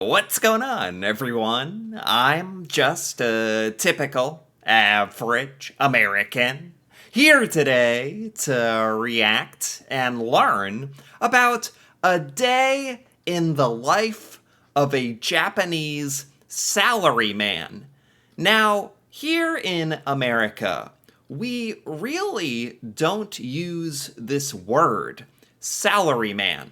What's going on, everyone? I'm just a typical, average American here today to react and learn about a day in the life of a Japanese salaryman. Now, here in America, we really don't use this word, salaryman.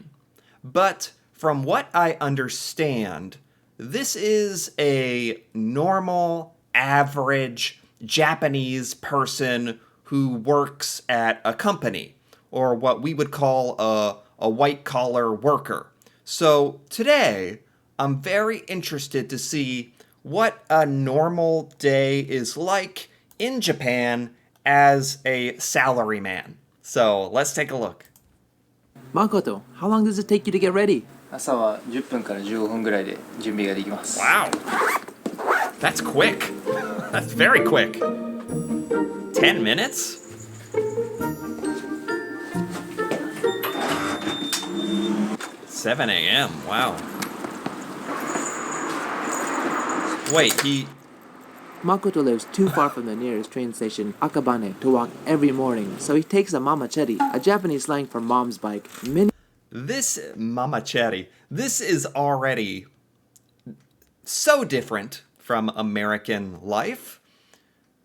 But from what I understand, this is a normal, average Japanese person who works at a company, or what we would call a white collar worker. So today, I'm very interested to see what a normal day is like in Japan as a salaryman. So let's take a look. Makoto, how long does it take you to get ready? 朝は10分から15分ぐらいで準備ができます。 Wow. That's quick. That's very quick. 10 minutes? $7 a.m. Wow. Wait, Makoto lives too far from the nearest train station, Akabane, to walk every morning, so he takes a mamacheri, a Japanese slang for mom's bike. This mamacheri, this is already so different from American life.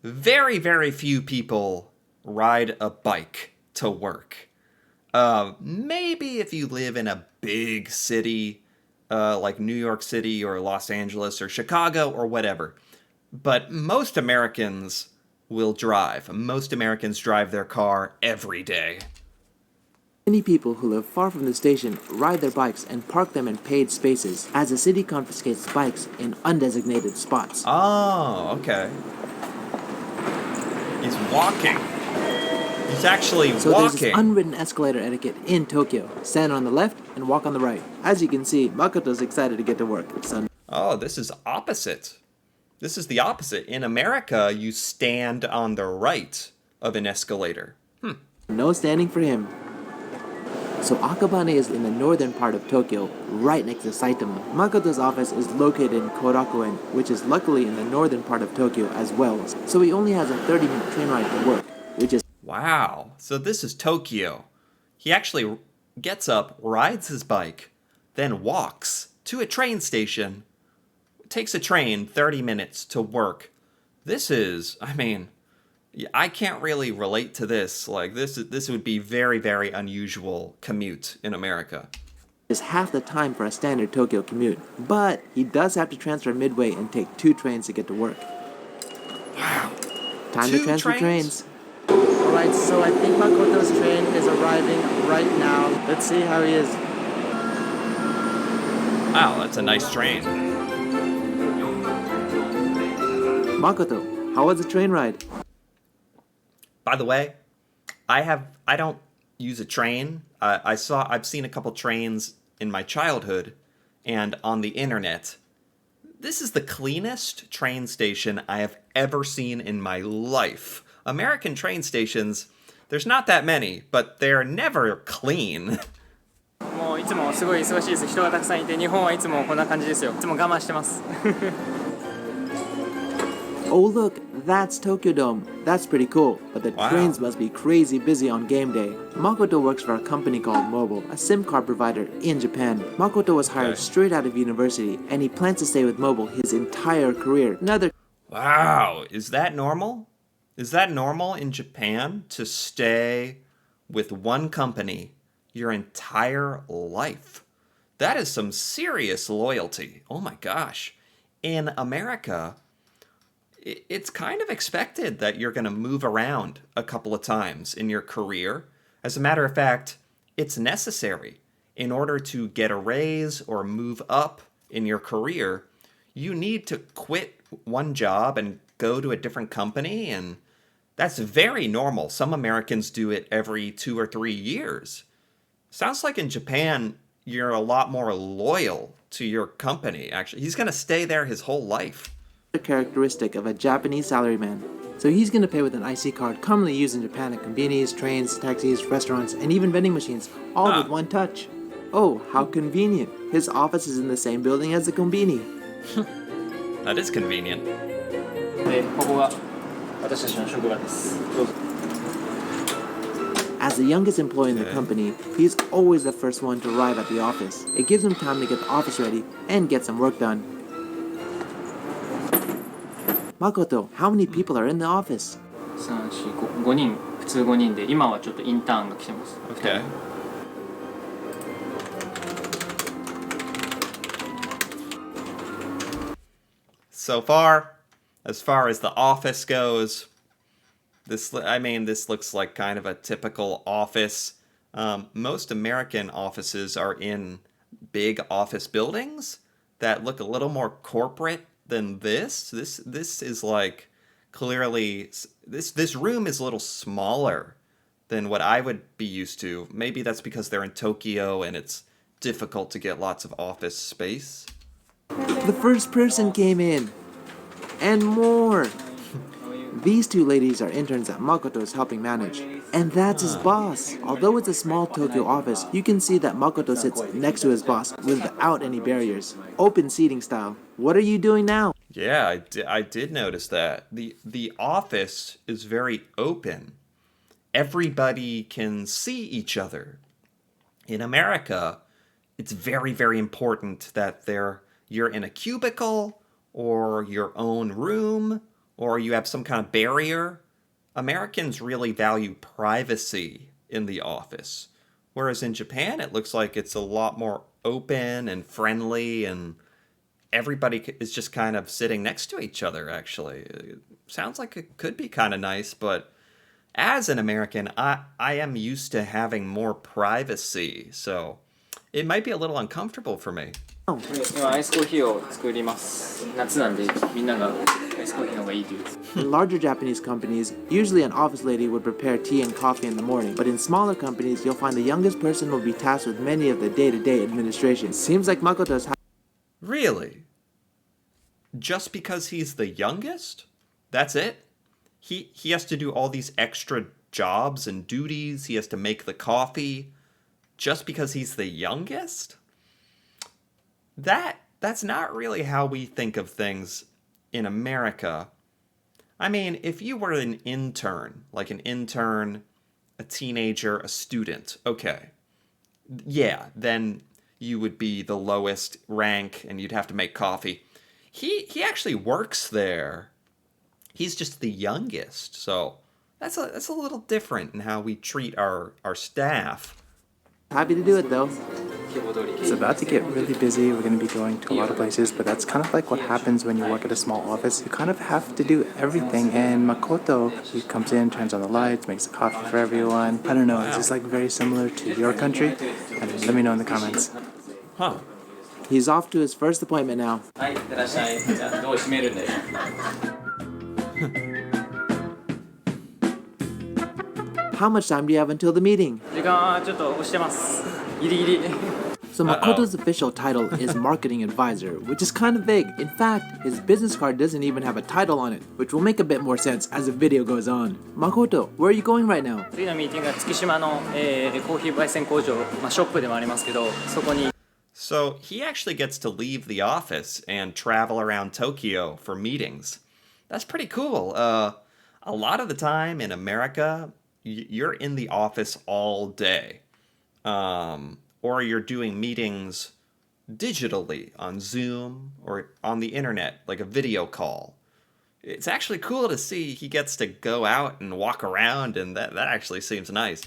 Very, very few people ride a bike to work. Maybe if you live in a big city, like New York City or Los Angeles or Chicago or whatever. But most Americans will drive. Most Americans drive their car every day. Many people who live far from the station ride their bikes and park them in paid spaces, as the city confiscates bikes in undesignated spots. Oh, okay. He's walking. He's actually So there's walking. this unwritten escalator etiquette in Tokyo. Stand on the left and walk on the right. As you can see, Makoto's excited to get to work. So Oh, this is opposite. This is the opposite. In America, you stand on the right of an escalator. no standing for him. So Akabane is in the northern part of Tokyo, right next to Saitama. Makoto's office is located in Korakuen, which is luckily in the northern part of Tokyo as well. So he only has a 30-minute train ride to work, which is Wow. So this is Tokyo. He actually gets up, rides his bike, then walks to a train station, takes a train 30 minutes to work. This is, I can't really relate to this. Like this would be very, very unusual commute in America. half the time for a standard Tokyo commute. But he does have to transfer midway and take 2 trains to get to work. Wow. Time 2 to transfer trains? trains. Alright, so I think Makoto's train is arriving right now. Let's see how he is. Wow, that's a nice train. Makoto, how was the train ride? By the way, I don't use a train. I've seen a couple trains in my childhood and on the internet. This is the cleanest train station I have ever seen in my life. American train stations, there's not that many, but they're never clean. もういつもすごい忙しいです。人がたくさんいて、日本はいつもこんな感じですよ。いつも我慢してます。 Oh look, that's Tokyo Dome. That's pretty cool, but the Wow. trains must be crazy busy on game day. Makoto works for a company called Mobile, a SIM card provider in Japan. Makoto was hired Okay. straight out of university, and he plans to stay with Mobile his entire career. Another Wow, is that normal? Is that normal in Japan to stay with one company your entire life? That is some serious loyalty. Oh my gosh. In America, it's kind of expected that you're going to move around a couple of times in your career. As a matter of fact, it's necessary. In order to get a raise or move up in your career, you need to quit one job and go to a different company, and that's very normal. Some Americans do it every 2 or 3 years. Sounds like in Japan, you're a lot more loyal to your company, actually. He's going to stay there his whole life. characteristic of a Japanese salaryman. So he's going to pay with an IC card commonly used in Japan at convenience, trains, taxis, restaurants, and even vending machines, all with one touch. Oh, how convenient. His office is in the same building as the Konbini. That is convenient. で、ここが私たちの職場です。どうぞ。As the youngest employee in the company, he's always the first one to arrive at the office. It gives him time to get the office ready and get some work done. Makoto, how many people are in the office? 3、4、5人、普通5人で、今はちょっとインターンが来てます。Okay. So far, as the office goes, this looks like kind of a typical office. Most American offices are in big office buildings that look a little more corporate than this. This is like clearly this room is a little smaller than what I would be used to. Maybe that's because they're in Tokyo and it's difficult to get lots of office space. The first person came in. And more. These two ladies are interns that Makoto is helping manage. And that's his boss. Although it's a small Tokyo office, you can see that Makoto sits next to his boss without any barriers. Open seating style. What are you doing now? Yeah, I did notice that. The office is very open. Everybody can see each other. In America, it's very, very important that you're in a cubicle or your own room, or you have some kind of barrier. Americans really value privacy in the office. Whereas in Japan, it looks like it's a lot more open and friendly, and everybody is just kind of sitting next to each other, actually. It sounds like it could be kind of nice, but as an American, I am used to having more privacy, so it might be a little uncomfortable for me. 今アイスコーヒーを作ります。夏なんでみんながアイスコーヒーの方がいいという。In larger Japanese companies, usually an office lady would prepare tea and coffee in the morning, but in smaller companies, you'll find the youngest person will be tasked with many of the day-to-day administration. Seems like Makoto's Really? Just because he's the youngest? That's it? He has to do all these extra jobs and duties. He has to make the coffee just because he's the youngest? That's not really how we think of things in America. I mean, if you were an intern, a teenager, a student, okay. Yeah, then you would be the lowest rank and you'd have to make coffee. He actually works there. He's just the youngest, so that's a little different in how we treat our staff. happy to do it though. It's about to get really busy. We're going to be going to a lot of places, but that's kind of like what happens when you work at a small office. You kind of have to do everything, and Makoto, he comes in, turns on the lights, makes a coffee for everyone. I don't know, is this like very similar to your country? And let me know in the comments. Huh. He's off to his first appointment now. はい、いってらっしゃい。じゃあドア閉めるんで。How much time do you have until the meeting? 時間はちょっと押してます。ギリギリ。So Makoto's official title is marketing advisor, which is kind of vague. In fact, his business card doesn't even have a title on it, which will make a bit more sense as the video goes on. Makoto, where are you going right now? 次のミーティングは月島の、コーヒー焙煎工場、ショップでもありますけど、そこに。 So he actually gets to leave the office and travel around Tokyo for meetings. That's pretty cool. A lot of the time in America, you're in the office all day. Or you're doing meetings digitally on Zoom or on the internet, like a video call. It's actually cool to see he gets to go out and walk around, and that actually seems nice.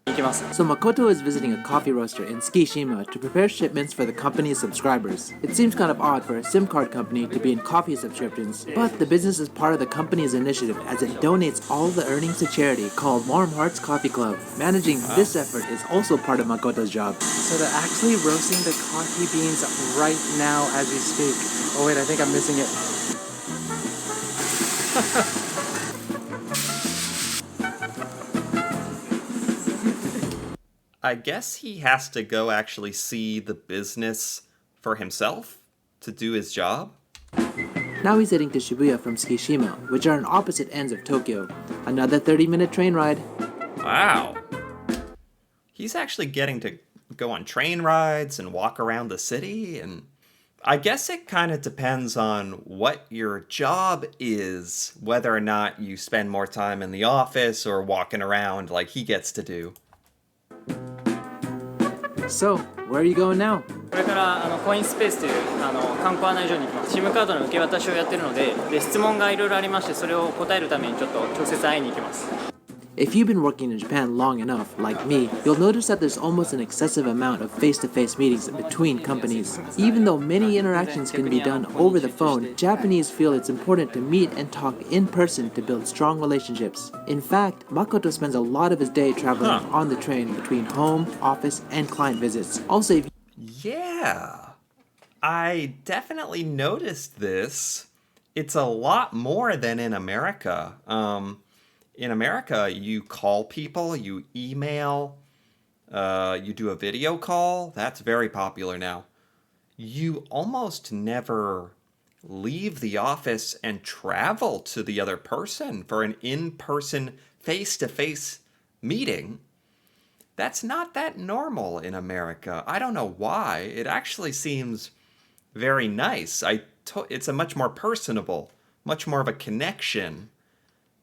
行きます。 So Makoto is visiting a coffee roaster in Tsukishima to prepare shipments for the company's subscribers. It seems kind of odd for a SIM card company to be in coffee subscriptions, but the business is part of the company's initiative as it donates all the earnings to charity called Warm Hearts Coffee Club. Managing this effort is also part of Makoto's job. So they're actually roasting the coffee beans right now as we speak. Oh wait, I think I'm missing it. I guess he has to go actually see the business for himself to do his job. Now he's heading to Shibuya from Tsukishima, which are on opposite ends of Tokyo. Another 30-minute train ride. Wow. He's actually getting to go on train rides and walk around the city. And I guess it kind of depends on what your job is, whether or not you spend more time in the office or walking around like he gets to do. So, where are you going now? これからコインスペースという観光案内所に行きます。 SIM カードの受け渡しをやってるので、質問がいろいろありまして、それを答えるためにちょっと直接会いに行きます。 If you've been working in Japan long enough, like me, you'll notice that there's almost an excessive amount of face-to-face meetings between companies. Even though many interactions can be done over the phone, Japanese feel it's important to meet and talk in person to build strong relationships. In fact, Makoto spends a lot of his day traveling on the train between home, office, and client visits. Also, if Yeah, I definitely noticed this. It's a lot more than in America. In America, you call people, you email, you do a video call. That's very popular now. You almost never leave the office and travel to the other person for an in-person, face-to-face meeting. That's not that normal in America. I don't know why. It actually seems very nice. It's a much more personable, much more of a connection.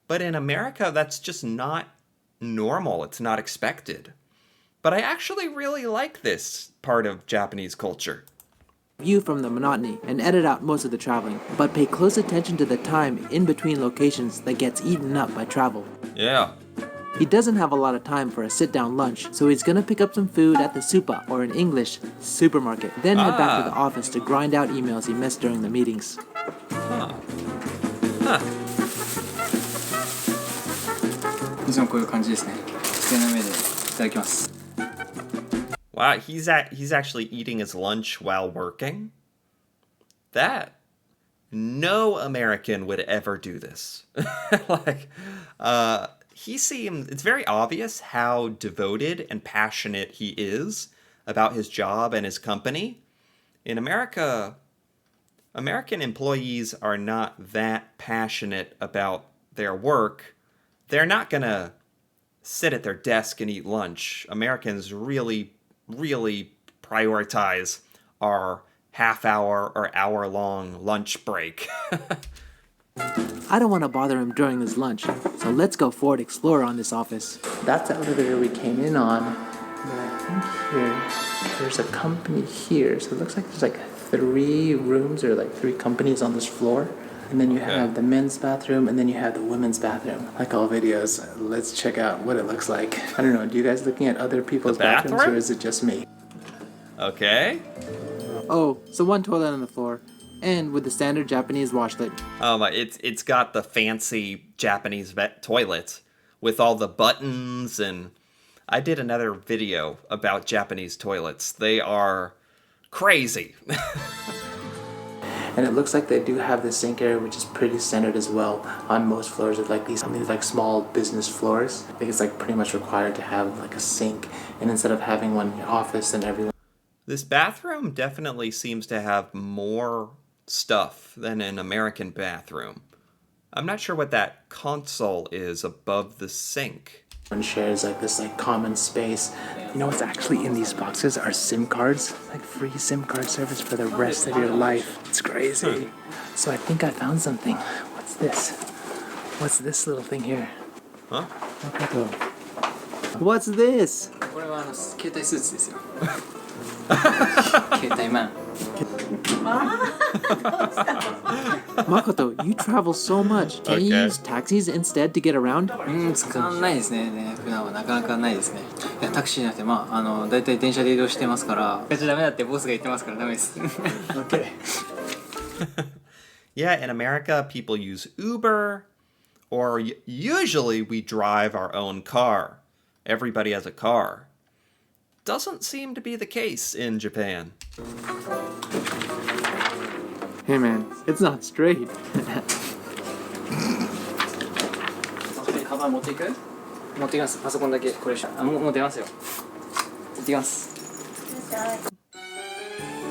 But in America, that's just not normal. It's not expected. But I actually really like this part of Japanese culture. view from the monotony and edit out most of the traveling, but pay close attention to the time in between locations that gets eaten up by travel. Yeah. He doesn't have a lot of time for a sit-down lunch, so he's gonna pick up some food at the supa, or in English, supermarket, then head back to the office to grind out emails he missed during the meetings. Huh. いつもこういう感じですね。机の上でいただきます。 Wow, he's actually eating his lunch while working? No American would ever do this. It's very obvious how devoted and passionate he is about his job and his company. In America, American employees are not that passionate about their work. They're not gonna sit at their desk and eat lunch. Americans really prioritize our half-hour or hour-long lunch break. I don't want to bother him during his lunch, so let's go Ford Explorer on this office. That's the elevator we came in on. And I think here, there's a company here. So it looks like there's like 3 rooms or like 3 companies on this floor. And then you have the men's bathroom, and then you have the women's bathroom. Like all videos, let's check out what it looks like. I don't know, do you guys looking at other people's bathrooms, or is it just me? Okay. Oh, so one toilet on the floor, and with the standard Japanese washlet. It's got the fancy Japanese toilet with all the buttons, and I did another video about Japanese toilets. They are crazy. And it looks like they do have the sink area, which is pretty standard as well on most floors of like these like small business floors. I think it's like pretty much required to have like a sink, and instead of having one in your office and everyone. This bathroom definitely seems to have more stuff than an American bathroom. I'm not sure what that console is above the sink. One shares like this like common space. You know what's actually in these boxes are SIM cards, like free SIM card service for the rest of your life. It's crazy. So I think I found something. What's this? What's this little thing here? Huh? What's this? これは携帯スーツですよ。携帯マン。 Makoto, you travel so much. Can you Okay. use taxis instead to get around? 使わないですね。普段はなかなかないですね。いやタクシーじゃなくてだいたい電車で移動してますから。じゃダメだってボスが言ってますからダメです。Okay. Yeah, in America, people use Uber, or usually we drive our own car. Everybody has a car. Doesn't seem to be the case in Japan. Hey man, it's not straight. カバン持っていく？持ってきます。パソコンだけこれもう出ますよ。行ってきます。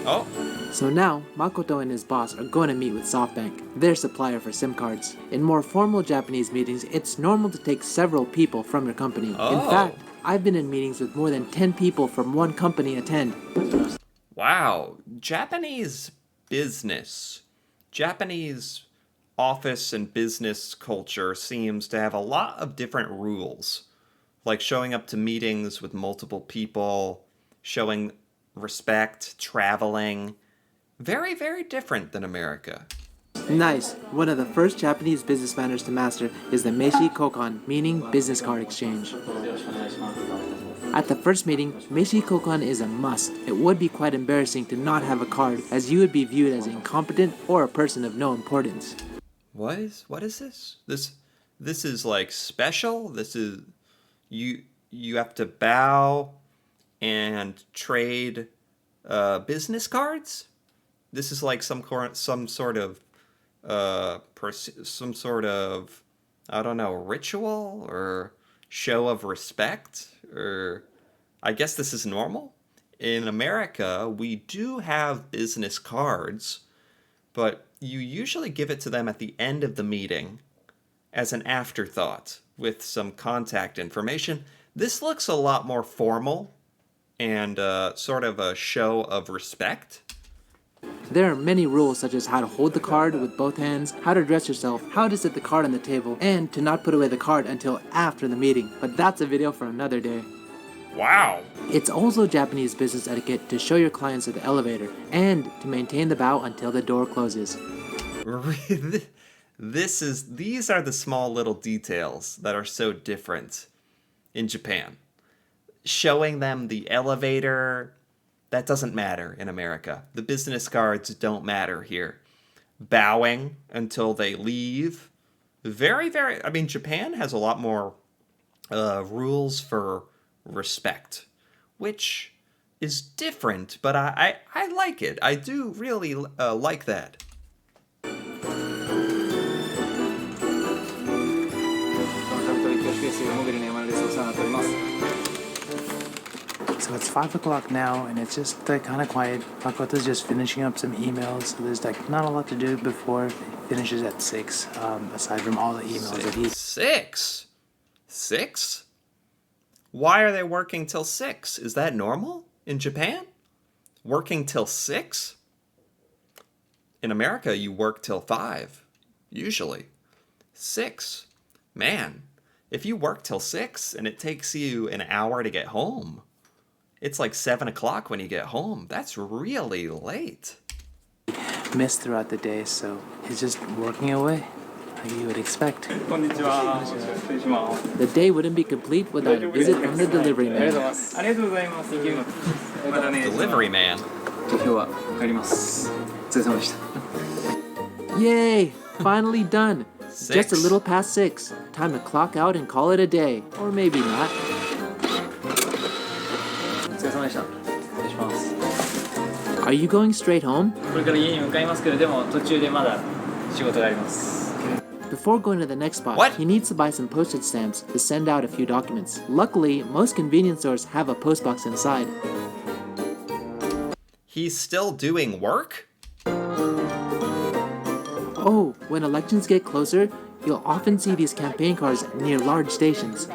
Oh, So now, Makoto and his boss are going to meet with SoftBank, their supplier for SIM cards. In more formal Japanese meetings, it's normal to take several people from your company. In Oh. fact, I've been in meetings with more than 10 people from one company attend. Wow, Japanese business. Japanese office and business culture seems to have a lot of different rules, like showing up to meetings with multiple people, showing respect, traveling. Very, very different than America. Nice. One of the first Japanese business manners to master is the Meishi Kokan, meaning business card exchange. At the first meeting, Meishi Kokan is a must. It would be quite embarrassing to not have a card, as you would be viewed as incompetent or a person of no importance. What is this? This is like special? This is you have to bow and trade business cards? This is like some sort of I don't know, ritual or show of respect, or I guess this is normal. In America, we do have business cards, but you usually give it to them at the end of the meeting as an afterthought with some contact information. This looks a lot more formal and sort of a show of respect. There are many rules such as how to hold the card with both hands, how to dress yourself, how to set the card on the table, and to not put away the card until after the meeting. But that's a video for another day. Wow. It's also Japanese business etiquette to show your clients at the elevator and to maintain the bow until the door closes. These are the small little details that are so different in Japan. Showing them the elevator, that doesn't matter in America. The business cards don't matter here. Bowing until they leave. I mean, Japan has a lot more rules for respect, which is different, but I like it. I do really like that. So it's 5 o'clock now, and it's just kind of quiet. Makoto's just finishing up some emails, so there's like not a lot to do before it finishes at 6, aside from all the emails that he's... 6? 6? Why are they working till 6? Is that normal in Japan? Working till 6? In America, you work till 5, usually. 6? Man, if you work till 6 and it takes you an hour to get home, it's like 7 o'clock when you get home. That's really late. missed throughout the day, so he's just working away, like you would expect. The day wouldn't be complete without a visit from the delivery man. Delivery man. 今日は帰ります。お疲れ様でした。 Yay! Finally done! Just a Six. little past 6. Time to clock out and call it a day. Or maybe not. お疲れ様でした。失礼します。 Are you going straight home? これから家に向かいますけど、でも途中でまだ仕事があります。 Before going to the next spot, What? he needs to buy some postage stamps to send out a few documents. Luckily, most convenience stores have a postbox inside. He's still doing work? Oh, when elections get closer, you'll often see these campaign cars near large stations.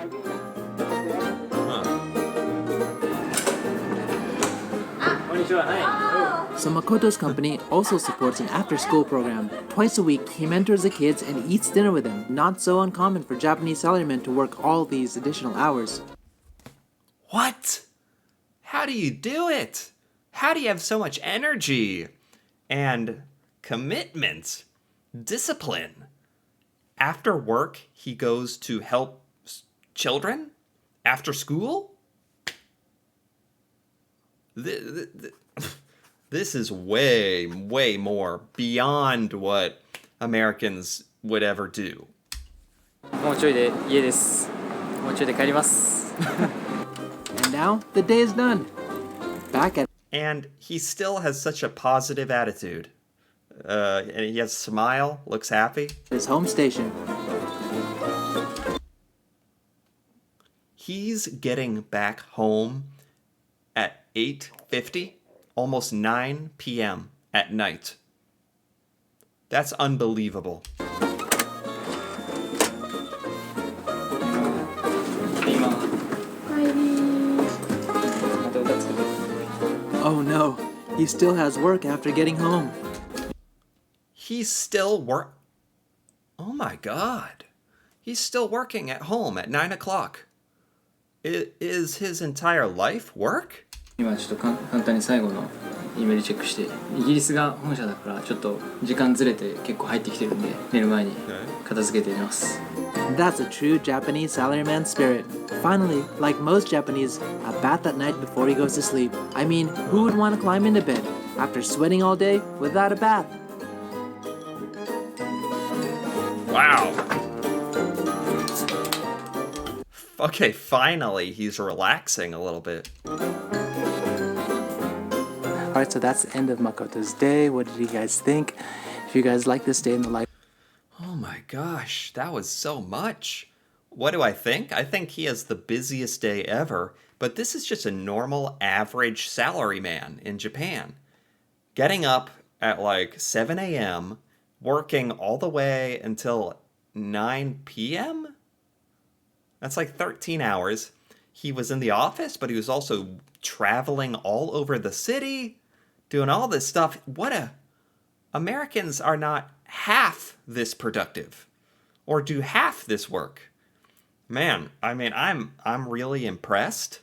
So Makoto's company also supports an after-school program. Twice a week, he mentors the kids and eats dinner with them. Not so uncommon for Japanese salarymen to work all these additional hours. What? How do you do it? How do you have so much energy and commitment, discipline? After work, he goes to help children? After school? This is way, way more beyond what Americans would ever do. もうちょいで家です。もうちょいで帰ります。 And now, the day is done. Back at And he still has such a positive attitude. And he has a smile, looks happy. his home station. He's getting back home at 8:50, almost 9 p.m. at night. That's unbelievable. 今、no, he still has work after getting home. He's still Oh my god. He's still working at home at 9 o'clock. Is his entire life work? 今ちょっと簡単に最後の E メールチェックして、イギリスが本社だからちょっと時間ずれて結構入ってきてるんで、寝る前に片付けて寝ます。That's a true Japanese salaryman spirit. Finally, like most Japanese, a bath at night before he goes to sleep. I mean, who would want to climb into bed after sweating all day without a bath? Wow. Okay, finally he's relaxing a little bit. Alright, so that's the end of Makoto's day. What did you guys think? If you guys like this day in the life, Oh my gosh, that was so much. What do I think? I think he has the busiest day ever, but this is just a normal, average salaryman in Japan. Getting up at like 7 a.m., working all the way until 9 p.m.? That's like 13 hours. He was in the office, but he was also traveling all over the city, doing all this stuff. Americans are not half this productive or do half this work. Man, I mean, I'm really impressed.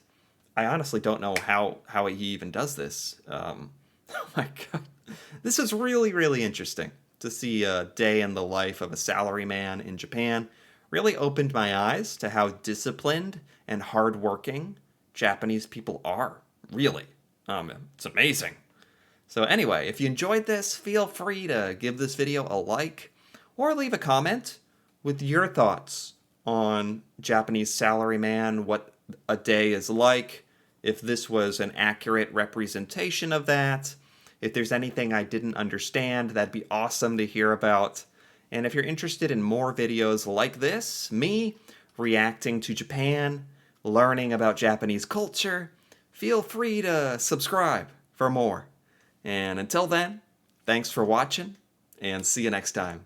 I honestly don't know how he even does this. Oh my god. This is really, really interesting to see a day in the life of a salaryman in Japan. Really opened my eyes to how disciplined and hardworking Japanese people are. Really. It's amazing. So anyway, if you enjoyed this, feel free to give this video a like or leave a comment with your thoughts on Japanese salaryman, what a day is like, if this was an accurate representation of that, if there's anything I didn't understand, that'd be awesome to hear about. And if you're interested in more videos like this, me reacting to Japan, learning about Japanese culture, feel free to subscribe for more. And until then, thanks for watching, and see you next time.